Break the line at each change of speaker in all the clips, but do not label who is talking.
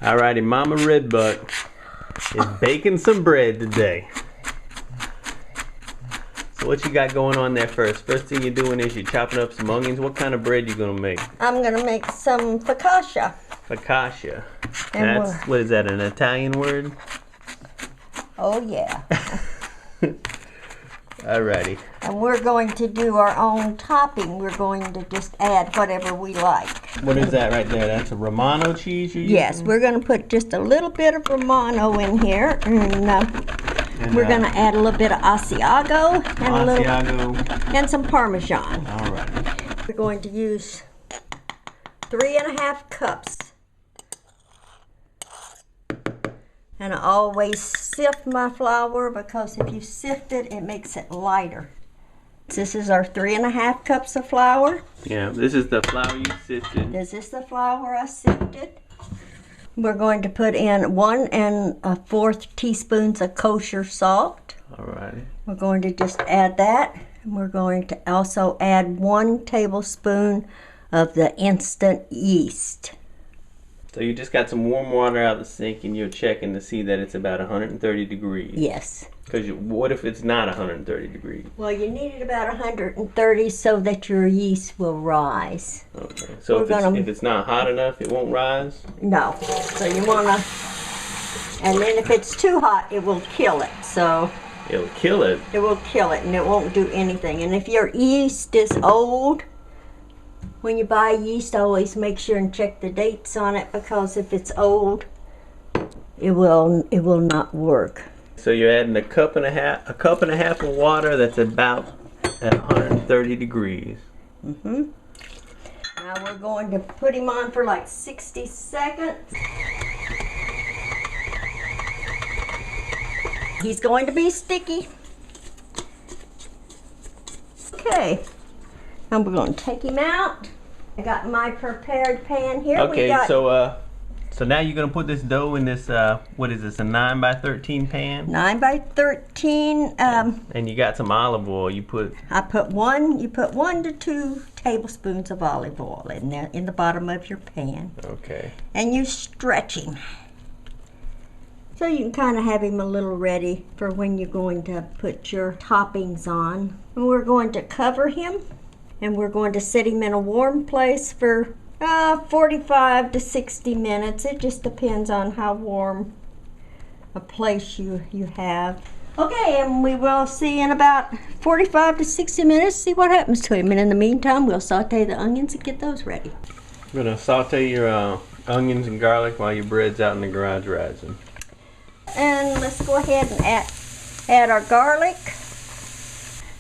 Alrighty, Mama Redbuck is baking some bread today. So what you got going on there first? First thing you're doing is you're chopping up some onions. What kind of bread you gonna make?
I'm gonna make some focaccia.
Focaccia.
And
That's, what is that, an Italian word?
Oh yeah.
Alrighty.
And we're going to do our own topping. We're going to just add whatever we like.
What is that right there? That's a Romano cheese you're using?
Yes, we're going to put just a little bit of Romano in here. And we're going to add a little bit of asiago and some parmesan.
Alright.
We're going to use 3½ cups. And I always sift my flour because if you sift it, it makes it lighter. This is our 3½ cups of flour.
Yeah, this is the flour you sifted.
This is the flour I sifted. We're going to put in 1 4 teaspoons of kosher salt.
Alright.
We're going to just add that. And we're going to also add 1 tablespoon of the instant yeast.
So you just got some warm water out of the sink and you're checking to see that it's about 130 degrees.
Yes.
Because what if it's not 130 degrees?
Well, you need it about 130 so that your yeast will rise.
Okay. So if it's not hot enough, it won't rise?
No. So you want to... And then if it's too hot, it will kill it. So...
It'll kill it?
It will kill it and it won't do anything. And if your yeast is old... When you buy yeast, always make sure and check the dates on it because if it's old, it will not work.
So you're adding a cup and a half of water that's about at 130 degrees.
Mm-hmm. Now we're going to put him on for like 60 seconds. He's going to be sticky. Okay. And we're going to take him out. I got my prepared pan here.
Okay, so now you're going to put this dough in this, what is this, a 9 by 13 pan?
9 by 13.
And you got some olive oil. You put
1 to 2 tablespoons of olive oil in there, in the bottom of your pan.
Okay.
And you stretch him. So you can kind of have him a little ready for when you're going to put your toppings on. And we're going to cover him. And we're going to set him in a warm place for 45 to 60 minutes. It just depends on how warm a place you have. Okay, and we will see in about 45 to 60 minutes, see what happens to him. And in the meantime, we'll saute the onions and get those ready.
You're going to saute your onions and garlic while your bread's out in the garage rising.
And let's go ahead and add our garlic.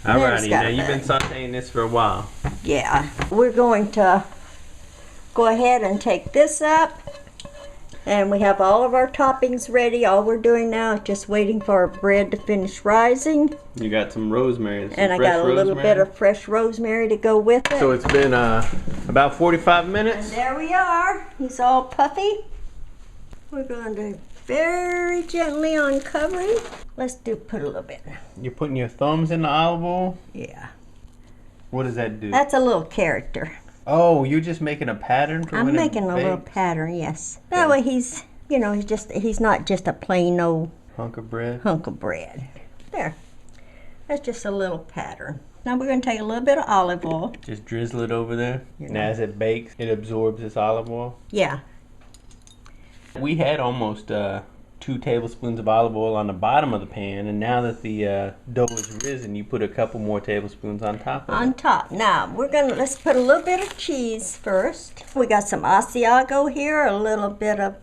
Alrighty, now you've been sauteing this for a while.
Yeah, we're going to go ahead and take this up. And we have all of our toppings ready. All we're doing now is just waiting for our bread to finish rising.
You got some rosemary.
And I got a little bit of fresh rosemary to go with it.
So it's been about 45 minutes.
And there we are. He's all puffy. We're going to very gently uncover him. Let's put a little bit.
You're putting your thumbs in the olive oil?
Yeah.
What does that do?
That's a little character.
Oh, you're just making a pattern for when
I'm making a little pattern, yes. That way he's not just a plain old
hunk of bread.
There. That's just a little pattern. Now we're going to take a little bit of olive oil.
Just drizzle it over there. And as it bakes, it absorbs this olive oil?
Yeah.
We had almost 2 tablespoons of olive oil on the bottom of the pan, and now that the dough is risen, you put a couple more tablespoons on top of it.
On top. Now let's put a little bit of cheese first. We got some asiago here, a little bit of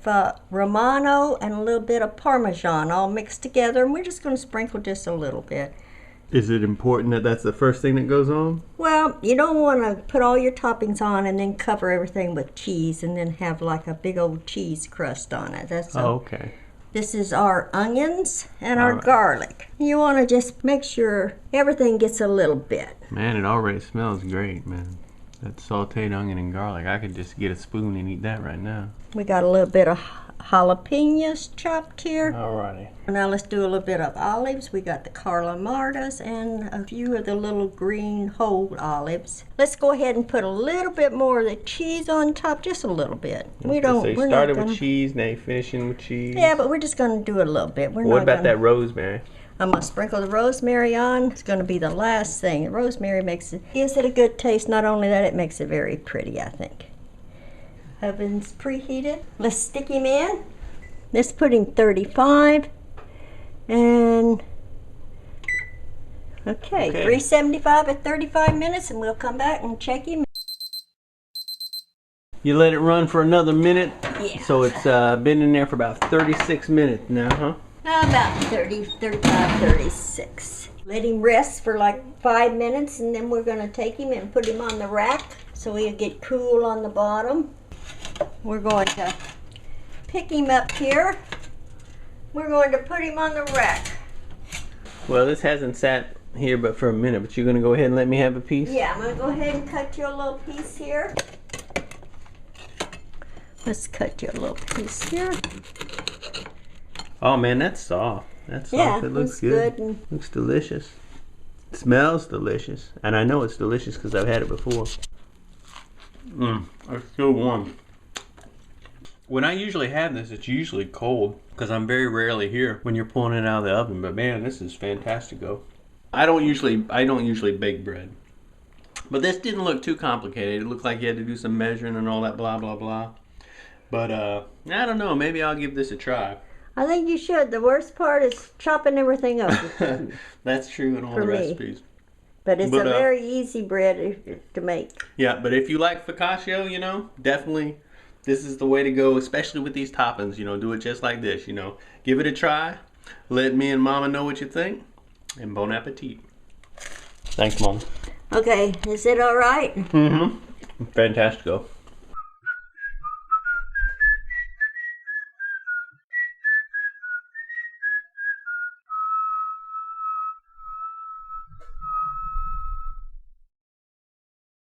romano, and a little bit of parmesan all mixed together, and we're just going to sprinkle just a little bit.
Is it important that that's the first thing that goes on?
Well, you don't want to put all your toppings on and then cover everything with cheese and then have like a big old cheese crust on it.
Okay.
This is our onions and our garlic. You want to just make sure everything gets a little bit.
Man, it already smells great, man. That sauteed onion and garlic, I could just get a spoon and eat that right now.
We got a little bit of jalapenos chopped here.
Alrighty.
Now let's do a little bit of olives. We got the Carlamardas and a few of the little green whole olives. Let's go ahead and put a little bit more of the cheese on top, just a little bit.
So you started with cheese, now you're finishing with cheese.
Yeah, but we're just going to do it a little bit.
What about that rosemary?
I'm going to sprinkle the rosemary on. It's going to be the last thing. The rosemary gives it a good taste. Not only that, it makes it very pretty, I think. Oven's preheated. Let's stick him in. Let's put him 35. And, okay, 375 at 35 minutes, and we'll come back and check him.
You let it run for another minute?
Yeah.
So it's been in there for about 36 minutes now, huh?
About 30, 35, 36. Let him rest for like 5 minutes, and then we're going to take him and put him on the rack so he'll get cool on the bottom. We're going to pick him up here. We're going to put him on the rack.
Well, this hasn't sat here but for a minute, but you're going to go ahead and let me have a piece?
Yeah, I'm going to go ahead and cut you a little piece here. Let's cut you a little piece here.
Oh man, that's soft. That's soft.
Yeah,
it looks good.
And
looks delicious. It smells delicious. And I know it's delicious because I've had it before. It's still warm. When I usually have this, it's usually cold because I'm very rarely here when you're pulling it out of the oven. But man, this is fantastico. I don't usually bake bread. But this didn't look too complicated. It looked like you had to do some measuring and all that blah blah blah. But I don't know, maybe I'll give this a try.
I think you should. The worst part is chopping everything up.
That's true in all the recipes.
But it's a very easy bread to make.
Yeah, but if you like focaccia, you know, definitely this is the way to go, especially with these toppings. You know, do it just like this, you know. Give it a try. Let me and Mama know what you think. And bon appetit. Thanks, Mom.
Okay, is it all right?
Mm-hmm. Fantastico.